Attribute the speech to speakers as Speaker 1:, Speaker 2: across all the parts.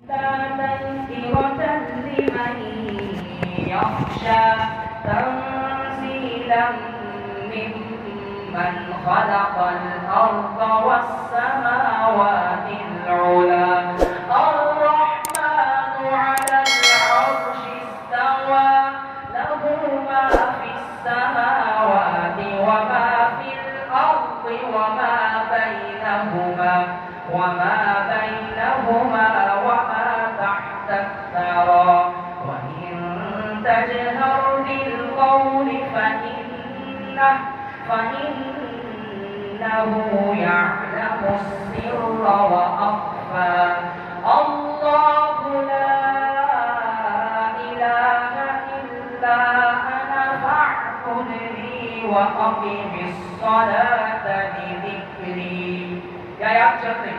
Speaker 1: تذكرة لمن يخشى تنزيلا ممن خلق الأرض والسماوات العلى الرحمن على العرش استوى له ما في السماوات وما في الأرض وما بينهما وما تحت الثرى وإن تجهر بالقول فإنه يعلم السر وأخفى الله لا إله إلا أنا فاعبدني وأقم الصلاة لذكري یا یاد چلتے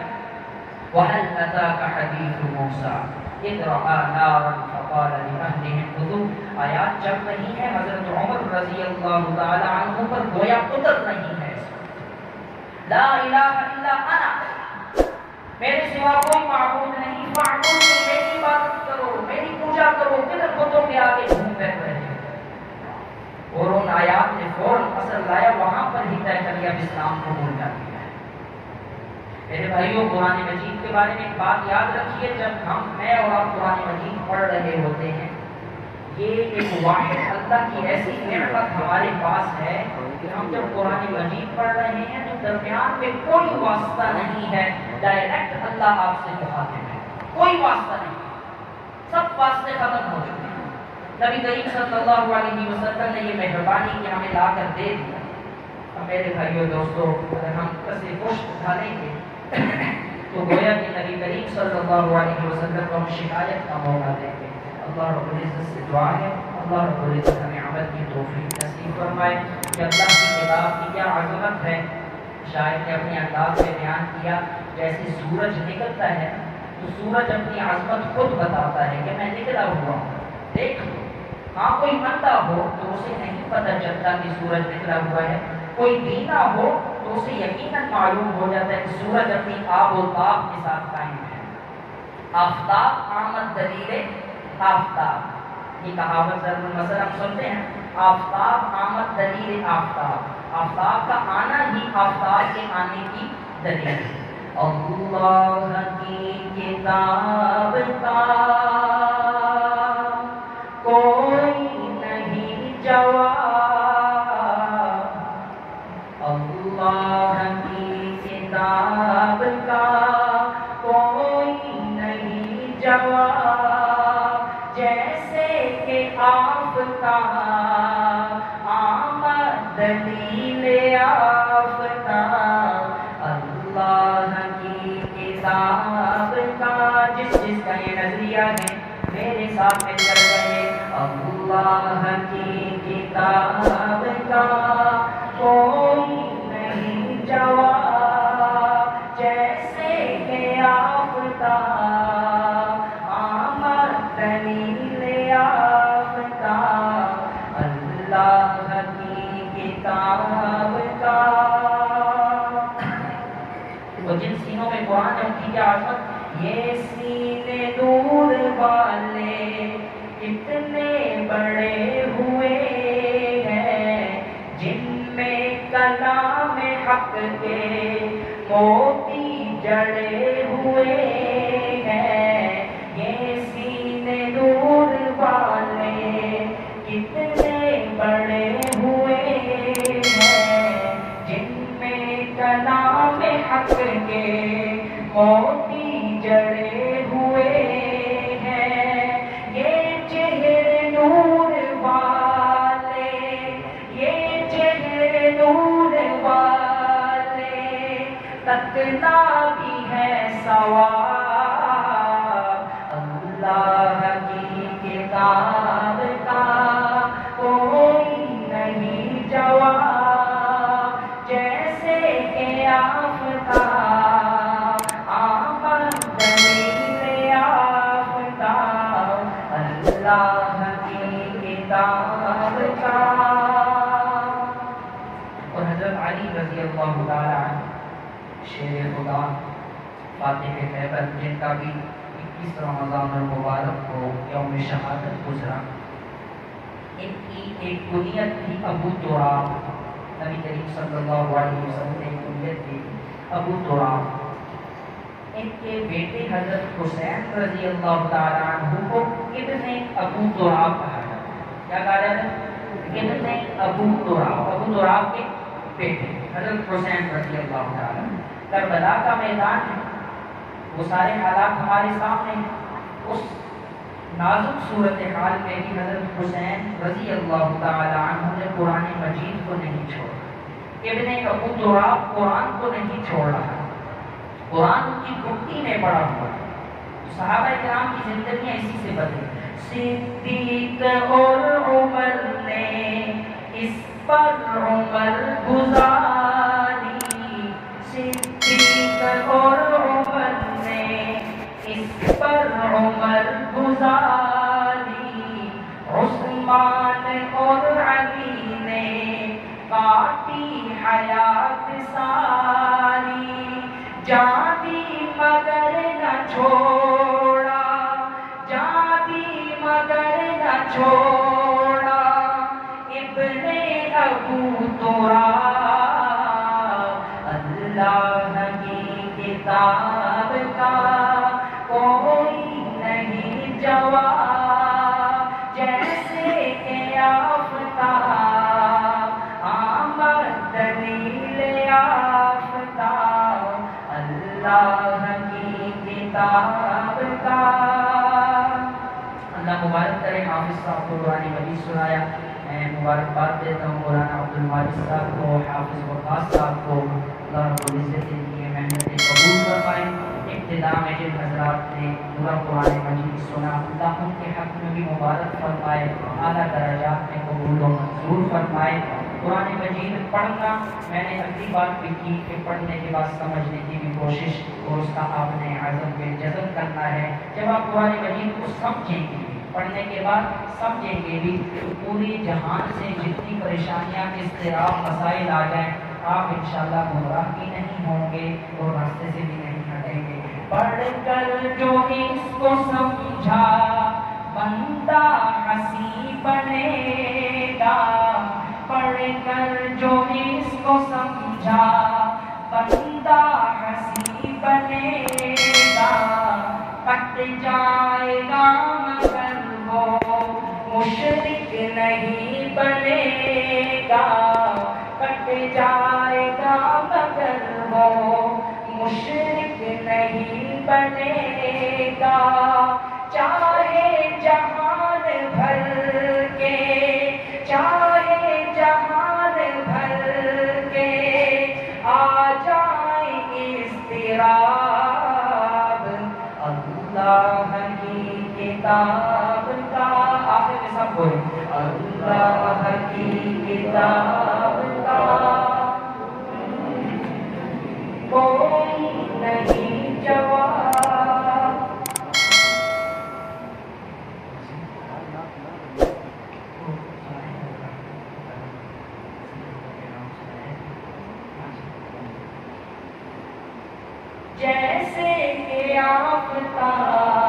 Speaker 1: وَهَلْ أَتَاكَ حَدِيثُ مُوسَىٰ إِذْ رَأَىٰ نَارًا فَقَالَ لِأَهْلِهِ امْكُثُوا آیات چل رہی ہیں حضرت عمر رضی اللہ تعالی عنہ پر گویا اتر رہی ہے لا الہ الا انا میرے سوا کوئی معبود نہیں فاعبدنی میری عبادت کرو میری پوجا کرو کدھر بتوں کے آگے گھوم پھر رہے ہیں اور ان آیات نے فوراً اثر لایا وہاں پر ہی طے کر لیا اسلام قبول کر لیا میرے بھائیوں قرآن مجید کے بارے میں ایک بات یاد رکھیے جب میں اور آپ قرآن مجید پڑھ رہے ہوتے ہیں یہ ایک واحد اللہ کی ایسی نعمت ہمارے پاس ہے کہ ہم جب قرآن مجید پڑھ رہے ہیں تو درمیان میں کوئی واسطہ نہیں ہے ڈائریکٹ اللہ آپ سے مخاطب ہے کوئی واسطہ نہیں سب واسطے ختم ہو چکے ہیں نبی کریم صلی اللہ علیہ وسلم نے یہ مہربانی کہ ہمیں لا کر دے دیا اب میرے بھائیوں دوستوں اگر ہم کسی پشت ڈالیں گے تو گویا کہ نبی کریم صلی اللہ علیہ وسلم کو ہم شکایت کا موقع دیں گے اللہ رب العزت سے دعا ہے اللہ رب العزت ہمیں عمل کی توفیق نصیب فرمائے کہ اللہ کی کتاب کی کیا عظمت ہے شاعر نے اپنے انداز سے بیان کیا جیسے سورج نکلتا ہے تو سورج اپنی عظمت خود بتاتا ہے کہ میں نکلا ہوا ہوں دیکھ ہاں کوئی اندھا ہو تو اسے نہیں پتہ چلتا کہ سورج نکلا ہوا ہے کوئی بینا ہو تو اسے یقیناً معلوم ہو جاتا ہے کہ سورج اپنی آب و تاب کے ساتھ قائم ہے آفتاب آمد دلیل آفتاب یہ کہاوت ضرب المثل ہم سنتے ہیں آفتاب آمد دلیل آفتاب آفتاب کا آنا ہی آفتاب کے آنے کی دلیل اللہ کی کتاب کا کوئی نہیں جواب اللہ کی کتاب کا کوئی نہیں جواب جیسے کہ آفتاب آمد دلیل آفتاب اللہ کی کتاب کا جس کا یہ نظریہ ہے میرے ساتھ مل کر رہے اللہ کی کتاب کا کوئی نہیں جواب جیسے کہ آفتاب آمد دلیل آفتاب اللہ کی کتاب کا وہ جن سینوں میں قرآن ہے ان کی کیا عظمت یہ سینے نور والے کتنے بڑے ہوئے ہیں جن میں کلام حق کے موتی جڑے ہوئے ہیں یہ سینے نور والے کتنے بڑے ہوئے ہیں جن میں کلام حق کے موتی جڑے ہوئے ہیں یہ چہرے نور والے یہ چہرے نور والے تکنا بھی ہے ثواب اللہ کی کتاب کا کوئی نہیں جواب جیسے کہ آفتاب آمد دلیل آفتاب اللہ کی کتاب کا اور حضرت علی رضی اللہ تعالی عنہ شیر خدا فاتح خیبر جن کا بھی اس رمضان المبارک کو یوم شہادت گزرا. ان کی ایک کنیت تھی ابو تراب. نبی کریم صلی اللہ علیہ وسلم نے کنیت تھی ابو تراب. ان کے بیٹے حضرت حسین رضی اللہ تعالیٰ عنہ کو ابن ابو تراب کہا جاتا ہے. کیا کہا جاتا ہے؟ ابن ابو تراب. ابو تراب کے بیٹے حضرت حسین رضی اللہ تعالیٰ. کربلا کا میدان ہے، وہ سارے حالات ہمارے سامنے ہیں. اس نازک صورتحال میں بھی حضرت حسین رضی اللہ تعالیٰ عنہ نے قرآن مجید کو نہیں چھوڑا. ابن ابو تراب قرآن کو نہیں چھوڑ رہا، قرآن ان کی گھٹی میں پڑا ہوا ہے. صحابہ کرام کی زندگیاں اسی سے بدلی. صدیق اور عمر نے اس پر عمر گزاری، صدیق اور عمر نے اس پر عمر گزاری، عثمان اور علی نے کاٹی حیات ساری، جاتی مگر نہ چھوڑا، جاتی مگر نہ چھوڑا ابن ابو تراب. اللہ کی کتاب کا کوئی نہیں جواب، جیسے کہ آفتاب آمد دلیل آفتاب. اللہ کی کتاب کا. اللہ مبارک کرے حافظ صاحب کو قرآن مجید سنایا. میں مبارکباد دیتا ہوں مولانا عبد الوارث صاحب کو، حافظ وقاص صاحب کو. اللہ رب العزت ان کی محنتیں قبول فرمائے. ابتدا میں جن حضرات نے پورا قرآن مجید سنا اللہ ان کے حق میں بھی مبارک فرمائے، اعلیٰ درجات میں قبول و منظور فرمائے. قرآن مجید پڑھنا میں نے اگلی بات بھی کی کہ پڑھنے کے بعد سمجھنے کی بھی کوشش اور اس کا آپ نے عزم پہ جزم کرنا ہے. جب آپ قرآن مجید کو سمجھیں گے، پڑھنے کے بعد سمجھیں گے بھی، تو پوری جہان سے جتنی پریشانیاں اضطراب مسائل آ جائیں آپ انشاءاللہ گمراہ بھی نہیں ہوں گے اور راستے سے بھی نہیں ہٹیں گے. پڑھ کر جو اس کو سمجھا بندہ ہنسی بنے گا، پڑھ کر جو اس کو سمجھا بندہ ہنسی بنے گا. کٹ جائے گا مگر وہ مشرک نہیں بنے گا، کٹ جائے گا مگر وہ مشرک نہیں بنے گا. چاہے جہان بھر کے، چاہے جہان بھر کے آ جائیں اضطراب، اللہ کی کتاب کا. آخر میں سب بولے اللہ کی کتاب کا کوئی نہیں جواب. جیسے کہ آفتاب